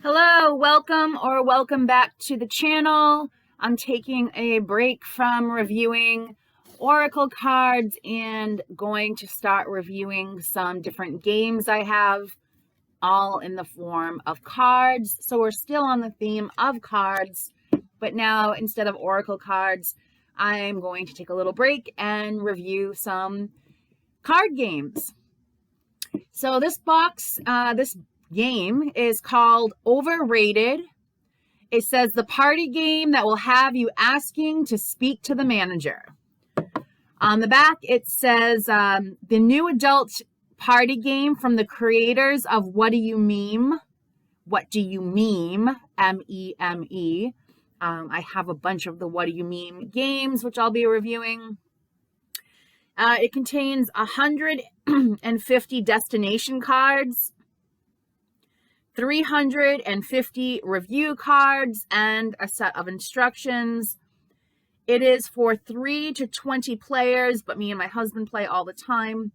Hello, welcome back to the channel. I'm taking a break from reviewing Oracle cards and going to start reviewing some different games I have, all in the form of cards. So we're still on the theme of cards, but now instead of Oracle cards, I'm going to take a little break and review some card games. So this game is called Overrated. It says the party game that will have you asking to speak to the manager. On the back, it says the new adult party game from the creators of What Do You Meme? What Do You Meme? M-E-M-E. I have a bunch of the What Do You Meme games, which I'll be reviewing. It contains 150 destination cards, 350 review cards, and a set of instructions. It is for 3 to 20 players, but me and my husband play all the time,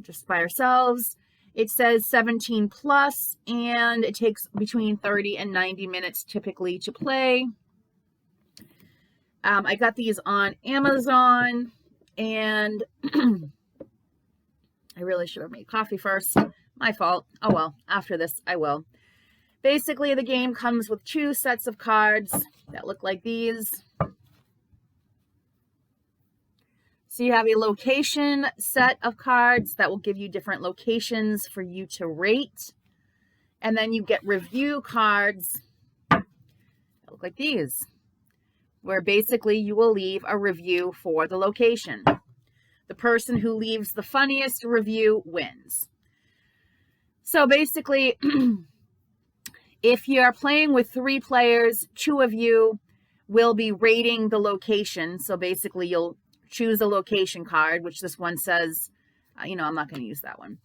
just by ourselves. It says 17 plus, and it takes between 30 and 90 minutes typically to play. I got these on Amazon, and I really should have made coffee first. My fault. Oh well, after this I will. Basically, the game comes with 2 sets of cards that look like these. So you have a location set of cards that will give you different locations for you to rate. And then you get review cards that look like these, where basically you will leave a review for the location. The person who leaves the funniest review wins. So basically, if you're playing with 3 players, 2 of you will be rating the location. So basically, you'll choose a location card, which this one says, I'm not going to use that one.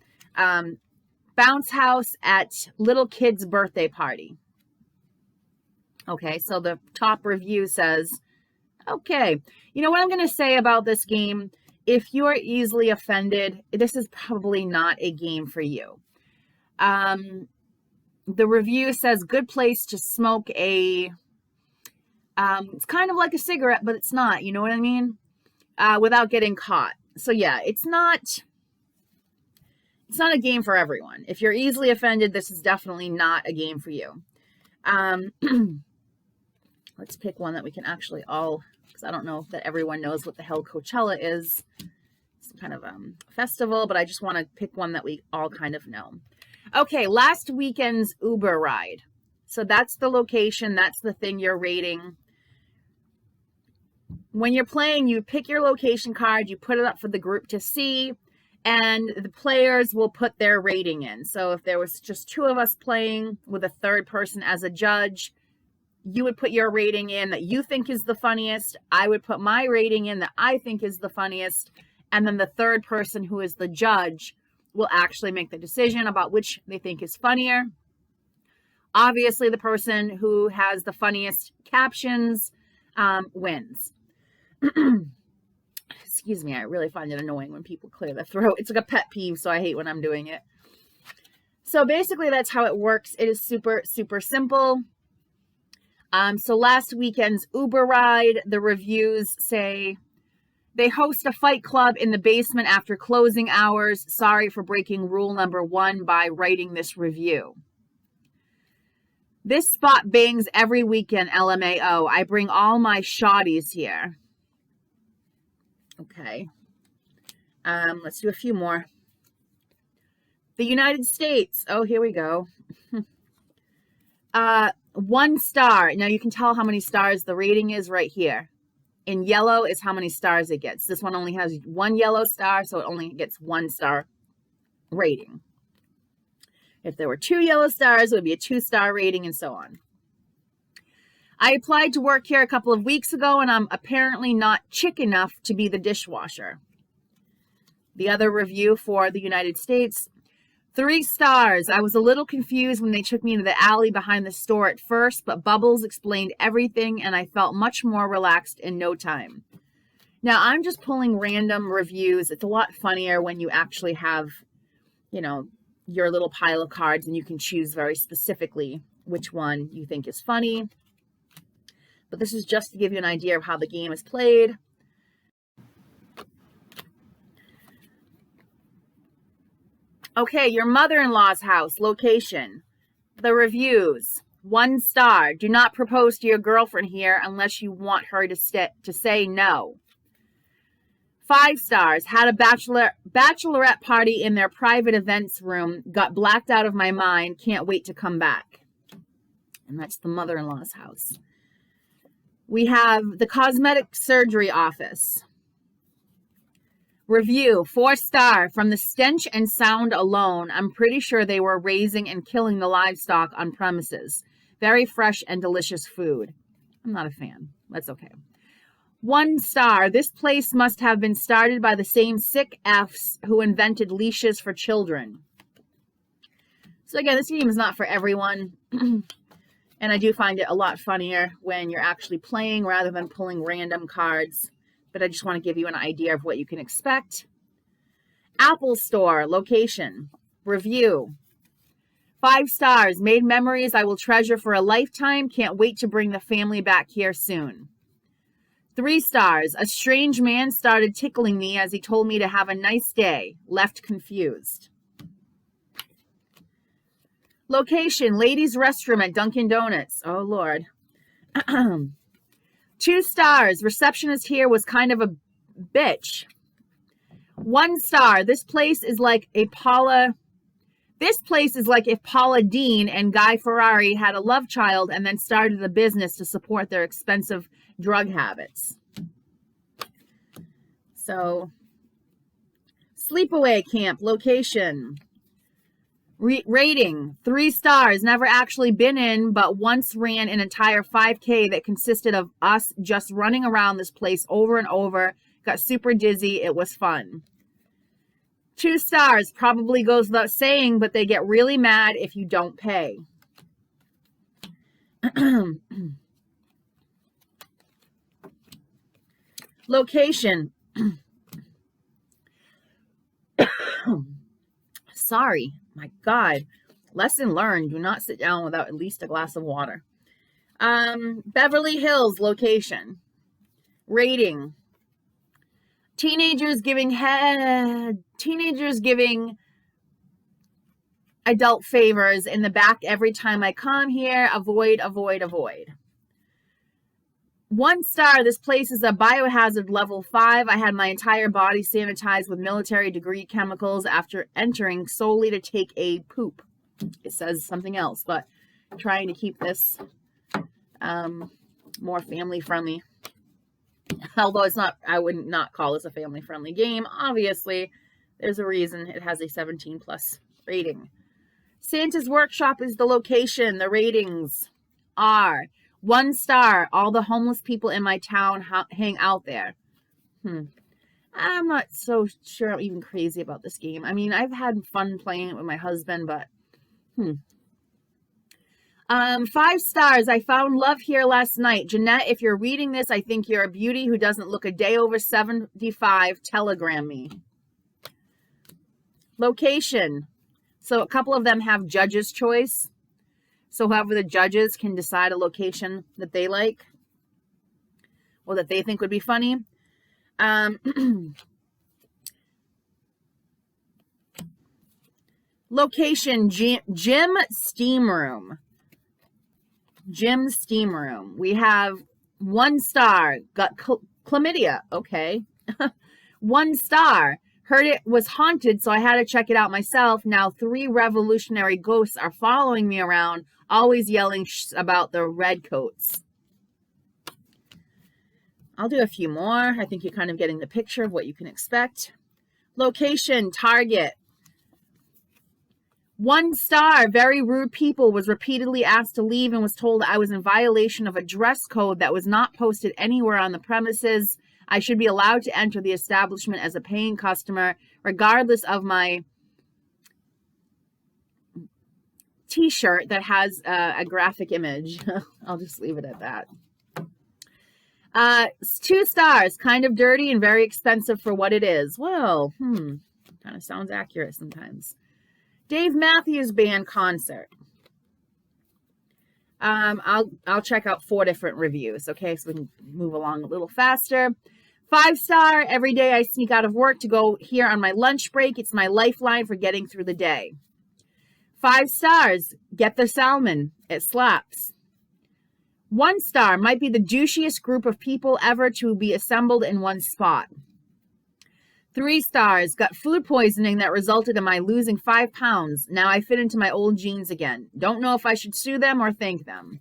Bounce house at little kid's birthday party. Okay, so the top review says, okay, you know what I'm going to say about this game? If you are easily offended, this is probably not a game for you. The review says good place to smoke it's kind of like a cigarette, but it's not, you know what I mean? Without getting caught. So yeah, it's not a game for everyone. If you're easily offended, this is definitely not a game for you. Let's pick one that we can actually all, because I don't know that everyone knows what the hell Coachella is. It's kind of a festival, but I just want to pick one that we all kind of know. Okay, last weekend's Uber ride. So that's the location. That's the thing you're rating. When you're playing, you pick your location card, you put it up for the group to see, and the players will put their rating in. So if there was just 2 of us playing with a third person as a judge, you would put your rating in that you think is the funniest. I would put my rating in that I think is the funniest. And then the third person, who is the judge, will actually make the decision about which they think is funnier. Obviously, the person who has the funniest captions wins. Excuse me, I really find it annoying when people clear their throat. It's like a pet peeve, so I hate when I'm doing it. So basically, that's how it works. It is super, super simple. So last weekend's Uber ride, the reviews say, they host a fight club in the basement after closing hours. Sorry for breaking rule number 1 by writing this review. This spot bangs every weekend, LMAO. I bring all my shotties here. Okay. Let's do a few more. The United States. Oh, here we go. 1 star. Now you can tell how many stars the rating is right here. In yellow is how many stars it gets. This one only has 1 yellow star, so it only gets 1 star rating. If there were 2 yellow stars, it would be a 2-star rating, and so on. I applied to work here a couple of weeks ago, and I'm apparently not chick enough to be the dishwasher. The other review for the United States, 3 stars. I was a little confused when they took me into the alley behind the store at first, but Bubbles explained everything, and I felt much more relaxed in no time. Now, I'm just pulling random reviews. It's a lot funnier when you actually have, your little pile of cards and you can choose very specifically which one you think is funny. But this is just to give you an idea of how the game is played. Okay, your mother-in-law's house, location. The reviews. 1 star. Do not propose to your girlfriend here unless you want her to say no. 5 stars. Had a bachelorette party in their private events room. Got blacked out of my mind. Can't wait to come back. And that's the mother-in-law's house. We have the cosmetic surgery office. Review, 4 star. From the stench and sound alone, I'm pretty sure they were raising and killing the livestock on premises. Very fresh and delicious food. I'm not a fan. That's okay. 1 star. This place must have been started by the same sick Fs who invented leashes for children. So again, this game is not for everyone. And I do find it a lot funnier when you're actually playing rather than pulling random cards. But I just want to give you an idea of what you can expect. Apple Store, location. Review. 5 stars. Made memories I will treasure for a lifetime. Can't wait to bring the family back here soon. 3 stars. A strange man started tickling me as he told me to have a nice day. Left confused. Location. Ladies' restroom at Dunkin' Donuts. Oh, Lord. 2 stars. Receptionist here was kind of a bitch. 1 star. This place is like if Paula Deen and Guy Ferrari had a love child and then started a business to support their expensive drug habits. So, sleepaway camp, location. Rating, 3 stars. Never actually been in, but once ran an entire 5K that consisted of us just running around this place over and over. Got super dizzy. It was fun. 2 stars. Probably goes without saying, but they get really mad if you don't pay. Location. Sorry. My God. Lesson learned. Do not sit down without at least a glass of water. Beverly Hills, location. Rating. Teenagers giving adult favors in the back every time I come here. Avoid, avoid, avoid. 1 star. This place is a biohazard level 5. I had my entire body sanitized with military degree chemicals after entering solely to take a poop. It says something else, but I'm trying to keep this more family friendly. Although it's not, I would not call this a family friendly game. Obviously, there's a reason it has a 17+ rating. Santa's Workshop is the location. The ratings are 1 star. All the homeless people in my town hang out there. I'm not so sure I'm even crazy about this game. I mean, I've had fun playing it with my husband, but 5 stars. I found love here last night. Jeanette, if you're reading this, I think you're a beauty who doesn't look a day over 75. Telegram me. Location. So a couple of them have judge's choice. So however the judges can decide a location that they like or that they think would be funny. Location, gym steam room. Gym steam room. We have 1 star. Got chlamydia. Okay. 1 star. Heard it was haunted, so I had to check it out myself. Now 3 revolutionary ghosts are following me around, always yelling about the red coats. I'll do a few more. I think you're kind of getting the picture of what you can expect. Location, Target. 1 star. Very rude people. Was repeatedly asked to leave and was told I was in violation of a dress code that was not posted anywhere on the premises. I should be allowed to enter the establishment as a paying customer, regardless of my t-shirt that has a graphic image. I'll just leave it at that. 2 stars. Kind of dirty and very expensive for what it is. Well, kind of sounds accurate sometimes. Dave Matthews Band concert. I'll check out 4 different reviews. Okay, so we can move along a little faster. 5-star, every day I sneak out of work to go here on my lunch break. It's my lifeline for getting through the day. 5 stars, get the salmon. It slaps. 1 star, might be the douchiest group of people ever to be assembled in one spot. 3 stars, got food poisoning that resulted in my losing 5 pounds. Now I fit into my old jeans again. Don't know if I should sue them or thank them.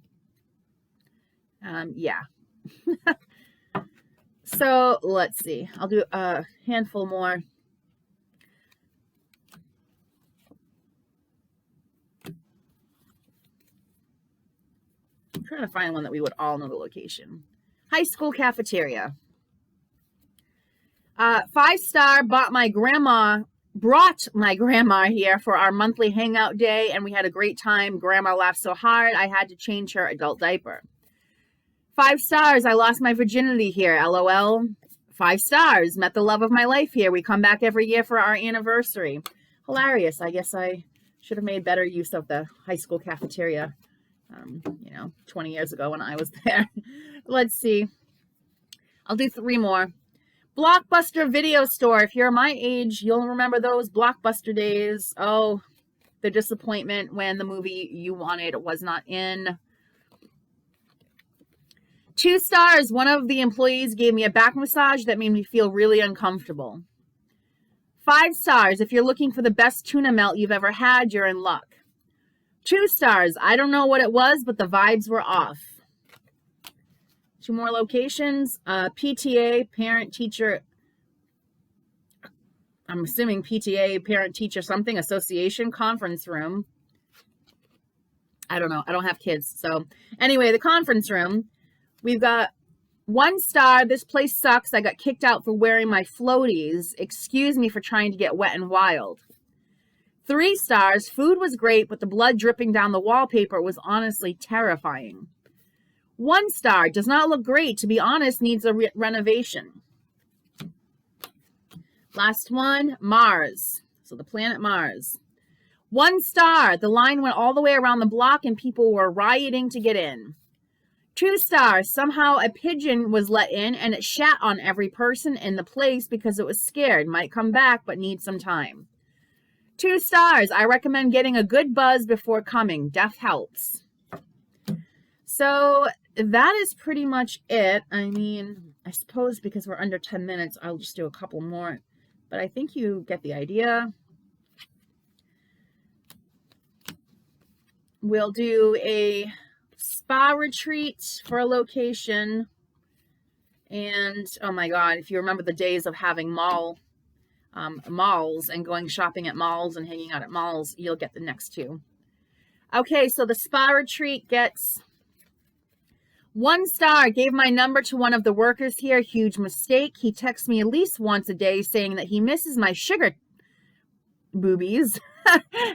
Yeah. So let's see. I'll do a handful more. I'm trying to find one that we would all know the location. High school cafeteria. 5-star, brought my grandma here for our monthly hangout day, and we had a great time. Grandma laughed so hard I had to change her adult diaper. 5 stars, I lost my virginity here, LOL. 5 stars, met the love of my life here. We come back every year for our anniversary. Hilarious. I guess I should have made better use of the high school cafeteria, 20 years ago when I was there. Let's see. I'll do 3 more. Blockbuster video store. If you're my age, you'll remember those Blockbuster days. Oh, the disappointment when the movie you wanted was not in. 2 stars, one of the employees gave me a back massage that made me feel really uncomfortable. 5 stars, if you're looking for the best tuna melt you've ever had, you're in luck. 2 stars, I don't know what it was, but the vibes were off. 2 more locations. PTA, parent teacher, I'm assuming PTA, parent teacher something, association, conference room. I don't know. I don't have kids. So anyway, the conference room. We've got 1 star. This place sucks. I got kicked out for wearing my floaties. Excuse me for trying to get wet and wild. 3 stars. Food was great, but the blood dripping down the wallpaper was honestly terrifying. 1 star. Does not look great. To be honest, needs a renovation. Last one, Mars. So the planet Mars. 1 star. The line went all the way around the block and people were rioting to get in. 2 stars. Somehow a pigeon was let in and it shat on every person in the place because it was scared. Might come back, but needs some time. 2 stars. I recommend getting a good buzz before coming. Death helps. So that is pretty much it. I mean, I suppose because we're under 10 minutes, I'll just do a couple more. But I think you get the idea. We'll do a spa retreat for a location. And oh my God, if you remember the days of having malls and going shopping at malls and hanging out at malls, you'll get the next 2. Okay, so the spa retreat gets 1 star. Gave my number to one of the workers here. Huge mistake. He texts me at least once a day saying that he misses my sugar boobies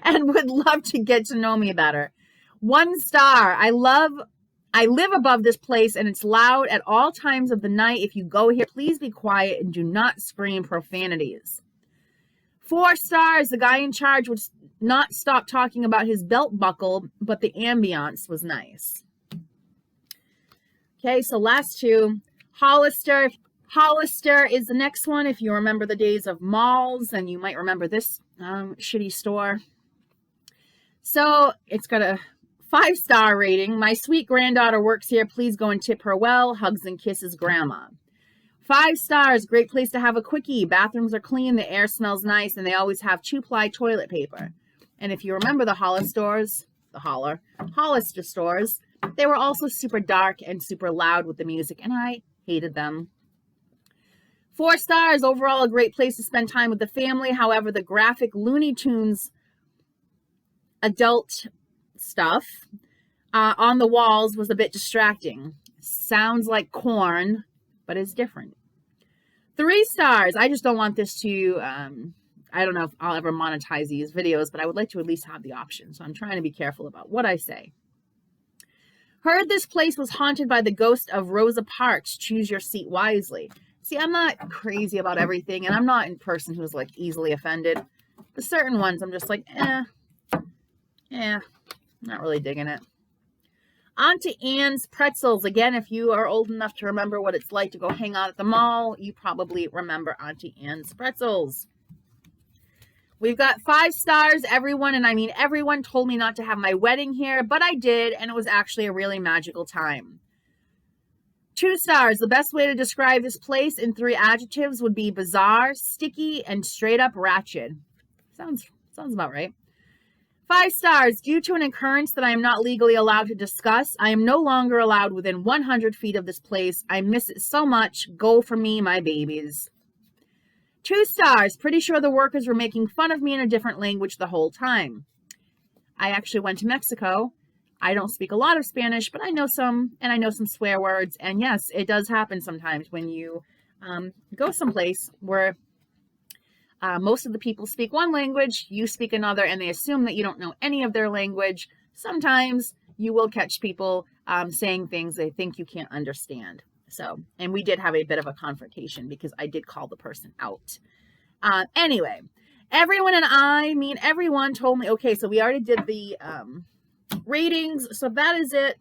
and would love to get to know me better. 1 star. I live above this place and it's loud at all times of the night. If you go here, please be quiet and do not scream profanities. 4 stars. The guy in charge would not stop talking about his belt buckle, but the ambiance was nice. Okay, so last 2. Hollister. Hollister is the next one. If you remember the days of malls, and you might remember this shitty store. So it's got a 5-star rating. My sweet granddaughter works here. Please go and tip her well. Hugs and kisses, Grandma. 5 stars. Great place to have a quickie. Bathrooms are clean. The air smells nice. And they always have 2-ply toilet paper. And if you remember the Hollister stores, they were also super dark and super loud with the music. And I hated them. 4 stars. Overall, a great place to spend time with the family. However, the graphic Looney Tunes adult stuff on the walls was a bit distracting. Sounds like corn, but it's different. 3 stars. I just don't want this to, I don't know if I'll ever monetize these videos, but I would like to at least have the option. So I'm trying to be careful about what I say. Heard this place was haunted by the ghost of Rosa Parks. Choose your seat wisely. See, I'm not crazy about everything, and I'm not a person who's like easily offended. The certain ones, I'm just like, not really digging it. Auntie Anne's Pretzels. Again, if you are old enough to remember what it's like to go hang out at the mall, you probably remember Auntie Anne's Pretzels. We've got 5 stars. Everyone, and I mean everyone, told me not to have my wedding here, but I did, and it was actually a really magical time. 2 stars. The best way to describe this place in 3 adjectives would be bizarre, sticky, and straight up ratchet. Sounds about right. 5 stars. Due to an occurrence that I am not legally allowed to discuss, I am no longer allowed within 100 feet of this place. I miss it so much. Go for me, my babies. 2 stars. Pretty sure the workers were making fun of me in a different language the whole time. I actually went to Mexico. I don't speak a lot of Spanish, but I know some, and I know some swear words. And yes, it does happen sometimes when you go someplace where most of the people speak one language, you speak another, and they assume that you don't know any of their language. Sometimes you will catch people saying things they think you can't understand. So, and we did have a bit of a confrontation because I did call the person out. Anyway, everyone and I mean everyone told me, okay, so we already did the ratings, so that is it.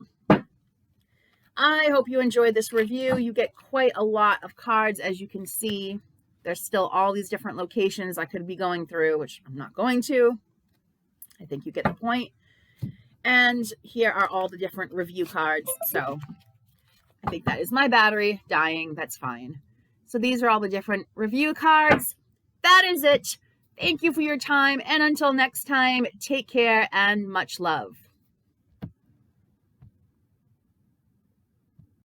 I hope you enjoyed this review. You get quite a lot of cards, as you can see. There's still all these different locations I could be going through, which I'm not going to. I think you get the point. And here are all the different review cards. So I think that is my battery dying. That's fine. So these are all the different review cards. That is it. Thank you for your time. And until next time, take care and much love.